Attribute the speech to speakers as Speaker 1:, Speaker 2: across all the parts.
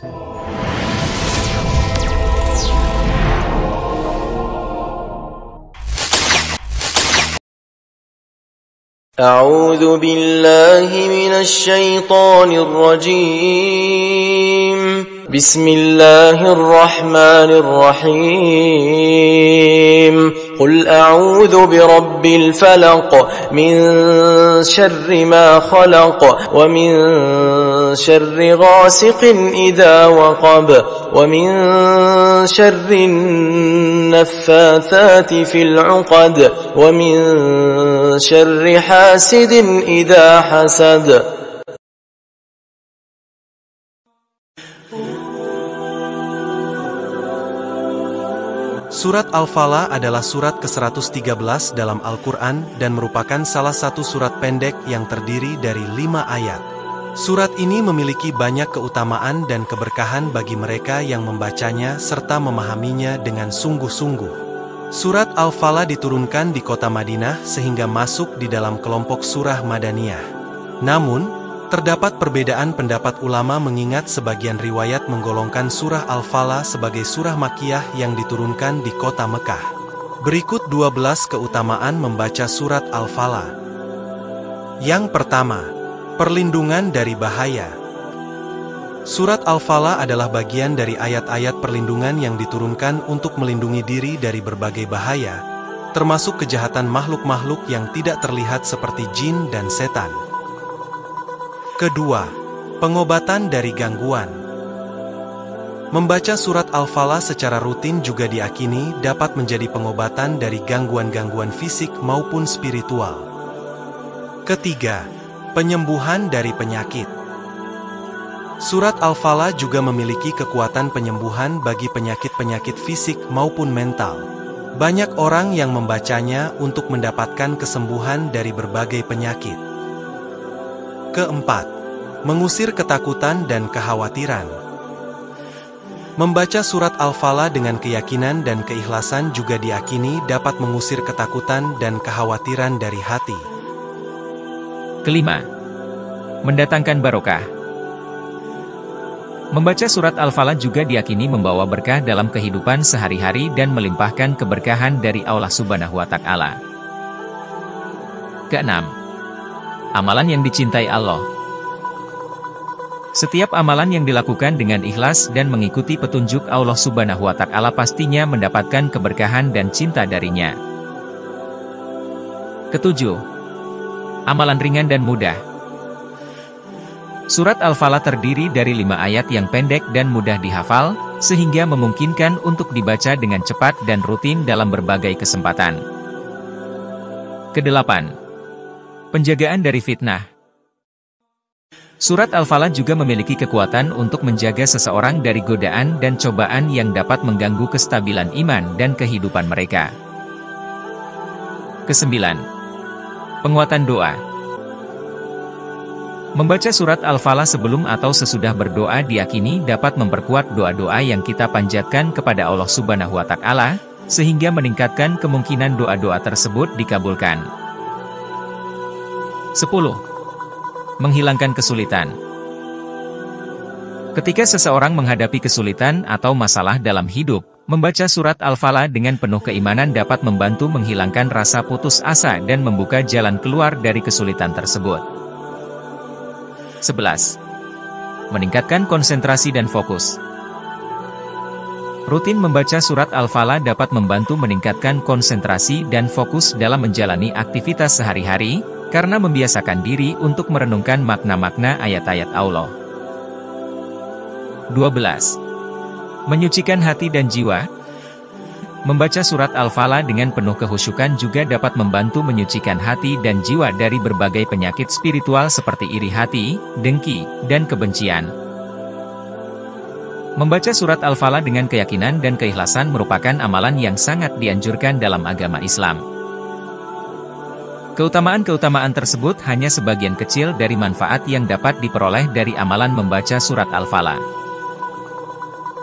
Speaker 1: أعوذ بالله من الشيطان الرجيم بسم الله الرحمن الرحيم قل أعوذ برب الفلق من شر ما خلق ومن شر غاسق إذا وقب ومن شر النفاثات في العقد ومن شر حاسد إذا حسد.
Speaker 2: Surat Al-Falaq adalah surat ke-113 dalam Al-Quran dan merupakan salah satu surat pendek yang terdiri dari 5 ayat. Surat ini memiliki banyak keutamaan dan keberkahan bagi mereka yang membacanya serta memahaminya dengan sungguh-sungguh. Surat Al-Falaq diturunkan di kota Madinah sehingga masuk di dalam kelompok surah Madaniyah. Namun, terdapat perbedaan pendapat ulama mengingat sebagian riwayat menggolongkan surah Al-Falaq sebagai surah Makkiyah yang diturunkan di kota Mekah. Berikut 12 keutamaan membaca surat Al-Falaq. Yang pertama, perlindungan dari bahaya. Surat Al-Falaq adalah bagian dari ayat-ayat perlindungan yang diturunkan untuk melindungi diri dari berbagai bahaya, termasuk kejahatan makhluk-makhluk yang tidak terlihat seperti jin dan setan. Kedua, pengobatan dari gangguan. Membaca surat Al-Falaq secara rutin juga diyakini dapat menjadi pengobatan dari gangguan-gangguan fisik maupun spiritual. Ketiga, penyembuhan dari penyakit. Surat Al-Falaq juga memiliki kekuatan penyembuhan bagi penyakit-penyakit fisik maupun mental. Banyak orang yang membacanya untuk mendapatkan kesembuhan dari berbagai penyakit. Keempat, mengusir ketakutan dan kekhawatiran. Membaca surat Al-Falaq dengan keyakinan dan keikhlasan juga diyakini dapat mengusir ketakutan dan kekhawatiran dari hati.
Speaker 3: Kelima, mendatangkan barokah. Membaca surat Al-Falaq juga diyakini membawa berkah dalam kehidupan sehari-hari dan melimpahkan keberkahan dari Allah Subhanahu wa Ta'ala. Keenam, amalan yang dicintai Allah. Setiap amalan yang dilakukan dengan ikhlas dan mengikuti petunjuk Allah Subhanahu wa Ta'ala pastinya mendapatkan keberkahan dan cinta darinya. Ketujuh, amalan ringan dan mudah. Surat Al-Falaq terdiri dari 5 ayat yang pendek dan mudah dihafal, sehingga memungkinkan untuk dibaca dengan cepat dan rutin dalam berbagai kesempatan. Kedelapan, penjagaan dari fitnah. Surat Al-Falaq juga memiliki kekuatan untuk menjaga seseorang dari godaan dan cobaan yang dapat mengganggu kestabilan iman dan kehidupan mereka. Kesembilan, penguatan doa. Membaca surat Al-Falaq sebelum atau sesudah berdoa diyakini dapat memperkuat doa-doa yang kita panjatkan kepada Allah Subhanahu wa Ta'ala, sehingga meningkatkan kemungkinan doa-doa tersebut dikabulkan. 10. Menghilangkan kesulitan. Ketika seseorang menghadapi kesulitan atau masalah dalam hidup, membaca surat Al-Falaq dengan penuh keimanan dapat membantu menghilangkan rasa putus asa dan membuka jalan keluar dari kesulitan tersebut. 11. Meningkatkan konsentrasi dan fokus. Rutin membaca surat Al-Falaq dapat membantu meningkatkan konsentrasi dan fokus dalam menjalani aktivitas sehari-hari, karena membiasakan diri untuk merenungkan makna-makna ayat-ayat Allah. 12. Menyucikan hati dan jiwa. Membaca surat Al-Falaq dengan penuh kehusyukan juga dapat membantu menyucikan hati dan jiwa dari berbagai penyakit spiritual seperti iri hati, dengki, dan kebencian. Membaca surat Al-Falaq dengan keyakinan dan keikhlasan merupakan amalan yang sangat dianjurkan dalam agama Islam. Keutamaan-keutamaan tersebut hanya sebagian kecil dari manfaat yang dapat diperoleh dari amalan membaca surat Al-Falaq.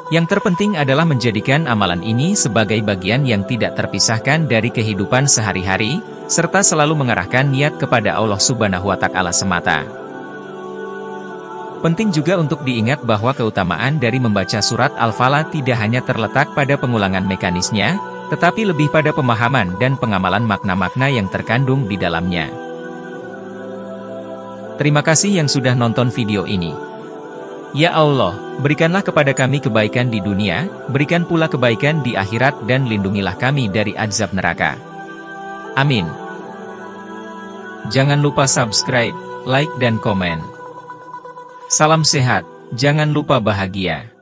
Speaker 3: Yang terpenting adalah menjadikan amalan ini sebagai bagian yang tidak terpisahkan dari kehidupan sehari-hari, serta selalu mengarahkan niat kepada Allah Subhanahu wa Ta'ala semata. Penting juga untuk diingat bahwa keutamaan dari membaca surat Al-Falaq tidak hanya terletak pada pengulangan mekanisnya, tetapi lebih pada pemahaman dan pengamalan makna-makna yang terkandung di dalamnya. Terima kasih yang sudah nonton video ini. Ya Allah, berikanlah kepada kami kebaikan di dunia, berikan pula kebaikan di akhirat dan lindungilah kami dari azab neraka. Amin. Jangan lupa subscribe, like dan komen. Salam sehat, jangan lupa bahagia.